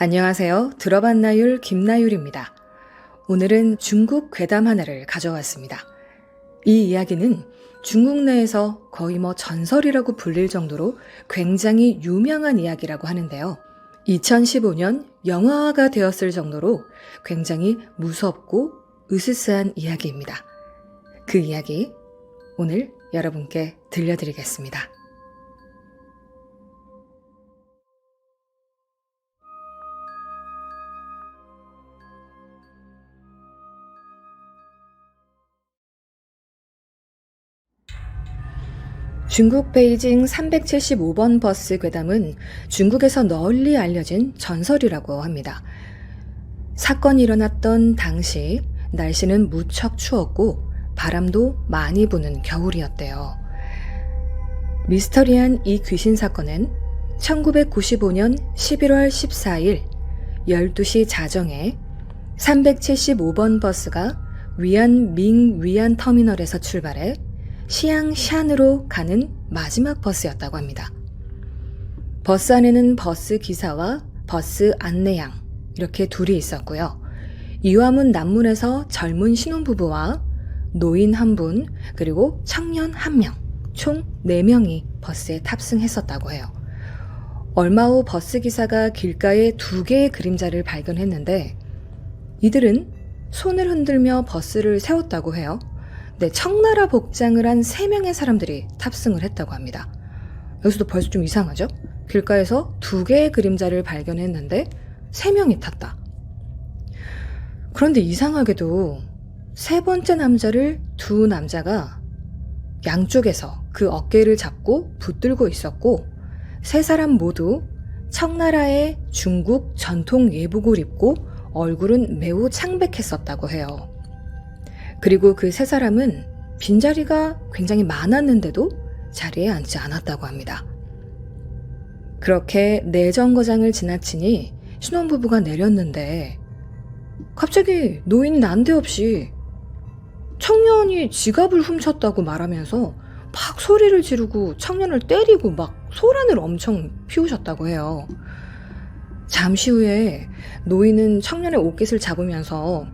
안녕하세요. 들어봤나율 김나율입니다. 오늘은 중국 괴담 하나를 가져왔습니다. 이 이야기는 중국 내에서 거의 전설이라고 불릴 정도로 굉장히 유명한 이야기라고 하는데요. 2015년 영화화가 되었을 정도로 굉장히 무섭고 으스스한 이야기입니다. 그 이야기 오늘 여러분께 들려드리겠습니다. 중국 베이징 375번 버스 괴담은 중국에서 널리 알려진 전설이라고 합니다. 사건이 일어났던 당시 날씨는 무척 추웠고 바람도 많이 부는 겨울이었대요. 미스터리한 이 귀신 사건은 1995년 11월 14일 12시 자정에 375번 버스가 위안밍 위안터미널에서 출발해 시앙샨으로 가는 마지막 버스였다고 합니다. 버스 안에는 버스 기사와 버스 안내양 이렇게 둘이 있었고요. 이화문 남문에서 젊은 신혼부부와 노인 1분 그리고 청년 1명 총 4명이 버스에 탑승했었다고 해요. 얼마 후 버스 기사가 길가에 2개의 그림자를 발견했는데 이들은 손을 흔들며 버스를 세웠다고 해요. 청나라 복장을 한 3명의 사람들이 탑승을 했다고 합니다. 여기서도 벌써 좀 이상하죠? 길가에서 2개의 그림자를 발견했는데 3명이 탔다. 그런데 이상하게도 3번째 남자를 2 남자가 양쪽에서 그 어깨를 잡고 붙들고 있었고 3사람 모두 청나라의 중국 전통 예복을 입고 얼굴은 매우 창백했었다고 해요. 그리고 그 3사람은 빈자리가 굉장히 많았는데도 자리에 앉지 않았다고 합니다. 그렇게 내정거장을 지나치니 신혼부부가 내렸는데 갑자기 노인이 난데없이 청년이 지갑을 훔쳤다고 말하면서 막 소리를 지르고 청년을 때리고 막 소란을 엄청 피우셨다고 해요. 잠시 후에 노인은 청년의 옷깃을 잡으면서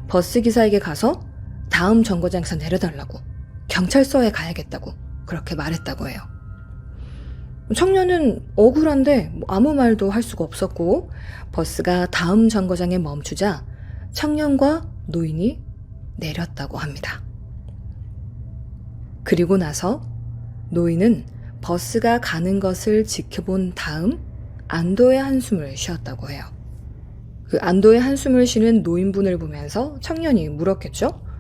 버스기사에게 가서 다음 정거장에서 내려달라고, 경찰서에 가야겠다고 그렇게 말했다고 해요. 청년은 억울한데 아무 말도 할 수가 없었고 버스가 다음 정거장에 멈추자 청년과 노인이 내렸다고 합니다. 그리고 나서 노인은 버스가 가는 것을 지켜본 다음 안도의 한숨을 쉬었다고 해요. 그 안도의 한숨을 쉬는 노인분을 보면서 청년이 물었겠죠?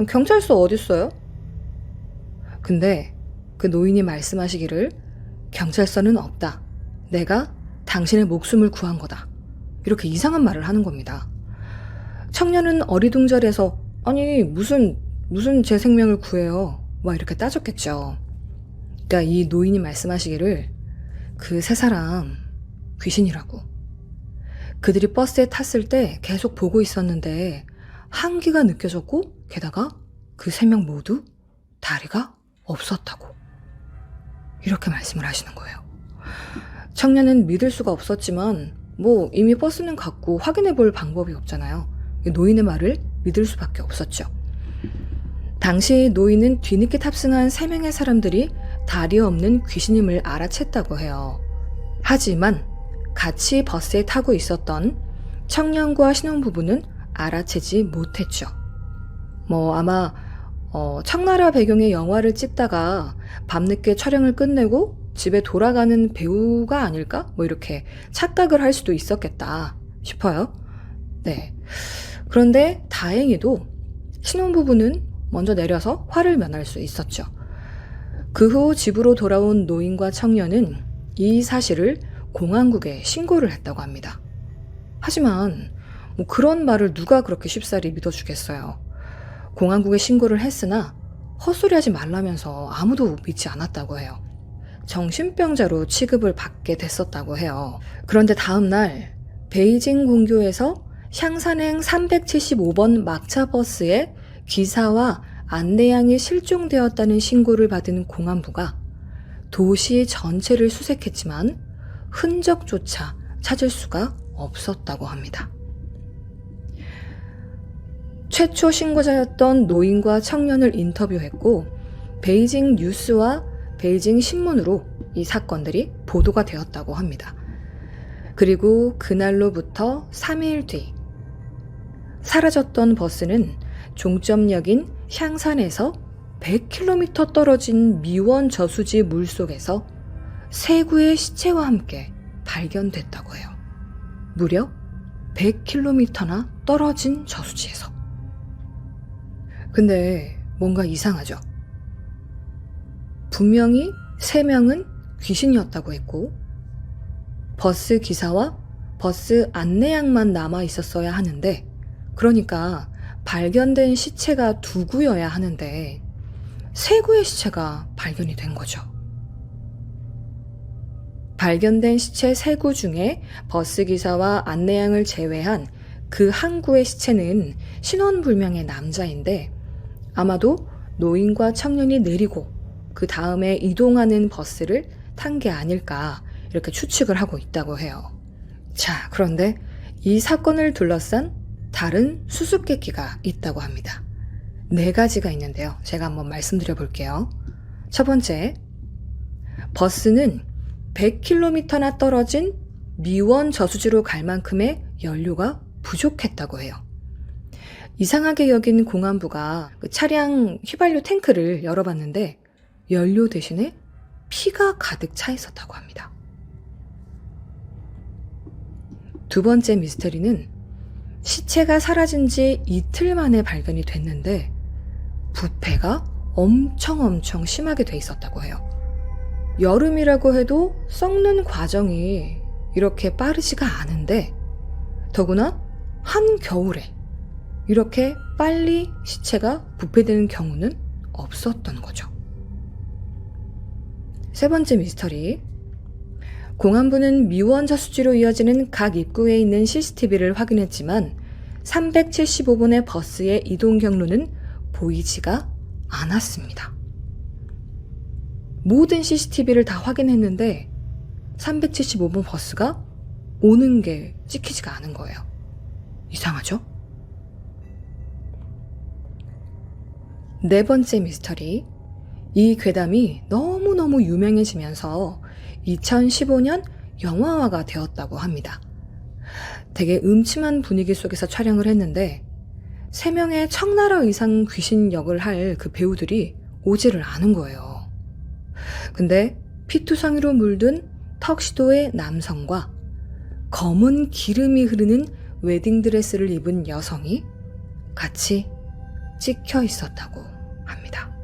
경찰서 어딨어요? 근데 그 노인이 말씀하시기를 경찰서는 없다. 내가 당신의 목숨을 구한 거다. 이렇게 이상한 말을 하는 겁니다. 청년은 어리둥절해서 아니 무슨 제 생명을 구해요. 막 이렇게 따졌겠죠. 그러니까 이 노인이 말씀하시기를 그 3사람 귀신이라고. 그들이 버스에 탔을 때 계속 보고 있었는데 한기가 느껴졌고 게다가 그 3명 모두 다리가 없었다고. 이렇게 말씀을 하시는 거예요. 청년은 믿을 수가 없었지만 이미 버스는 갔고 확인해 볼 방법이 없잖아요. 노인의 말을 믿을 수밖에 없었죠. 당시 노인은 뒤늦게 탑승한 3명의 사람들이 다리 없는 귀신임을 알아챘다고 해요. 하지만 같이 버스에 타고 있었던 청년과 신혼부부는 알아채지 못했죠. 아마 청나라 배경의 영화를 찍다가 밤늦게 촬영을 끝내고 집에 돌아가는 배우가 아닐까? 이렇게 착각을 할 수도 있었겠다 싶어요. 네. 그런데 다행히도 신혼부부는 먼저 내려서 화를 면할 수 있었죠. 그 후 집으로 돌아온 노인과 청년은 이 사실을 공안국에 신고를 했다고 합니다. 하지만 그런 말을 누가 그렇게 쉽사리 믿어주겠어요. 공안국에 신고를 했으나 헛소리하지 말라면서 아무도 믿지 않았다고 해요. 정신병자로 취급을 받게 됐었다고 해요. 그런데 다음 날 베이징 공교에서 샹산행 375번 막차 버스에 기사와 안내양이 실종되었다는 신고를 받은 공안부가 도시 전체를 수색했지만 흔적조차 찾을 수가 없었다고 합니다. 최초 신고자였던 노인과 청년을 인터뷰했고 베이징 뉴스와 베이징 신문으로 이 사건들이 보도가 되었다고 합니다. 그리고 그날로부터 3일 뒤 사라졌던 버스는 종점역인 향산에서 100km 떨어진 미원 저수지 물속에서 3구의 시체와 함께 발견됐다고 해요. 무려 100km나 떨어진 저수지에서. 근데 뭔가 이상하죠? 분명히 3명은 귀신이었다고 했고 버스 기사와 버스 안내양만 남아 있었어야 하는데, 그러니까 발견된 시체가 2구여야 하는데 3구의 시체가 발견이 된 거죠. 발견된 시체 3구 중에 버스기사와 안내양을 제외한 그 한 구의 시체는 신원불명의 남자인데 아마도 노인과 청년이 내리고 그 다음에 이동하는 버스를 탄 게 아닐까 이렇게 추측을 하고 있다고 해요. 자, 그런데 이 사건을 둘러싼 다른 수수께끼가 있다고 합니다. 4가지가 있는데요. 제가 한번 말씀드려 볼게요. 첫 번째, 버스는 100km나 떨어진 미원 저수지로 갈 만큼의 연료가 부족했다고 해요. 이상하게 여긴 공안부가 그 차량 휘발유 탱크를 열어봤는데 연료 대신에 피가 가득 차 있었다고 합니다. 두 번째 미스터리는 시체가 사라진 지 이틀 만에 발견이 됐는데 부패가 엄청 심하게 돼 있었다고 해요. 여름이라고 해도 썩는 과정이 이렇게 빠르지가 않은데 더구나 한겨울에 이렇게 빨리 시체가 부패되는 경우는 없었던 거죠. 세 번째 미스터리. 공안부는 미원 저수지로 이어지는 각 입구에 있는 CCTV를 확인했지만 375번의 버스의 이동 경로는 보이지가 않았습니다. 모든 CCTV를 다 확인했는데 375번 버스가 오는 게 찍히지가 않은 거예요. 이상하죠? 네 번째 미스터리. 이 괴담이 너무너무 유명해지면서 2015년 영화화가 되었다고 합니다. 되게 음침한 분위기 속에서 촬영을 했는데 3명의 청나라 의상 귀신 역을 할 그 배우들이 오지를 않은 거예요. 근데 피투성이로 물든 턱시도의 남성과 검은 기름이 흐르는 웨딩드레스를 입은 여성이 같이 찍혀 있었다고 합니다.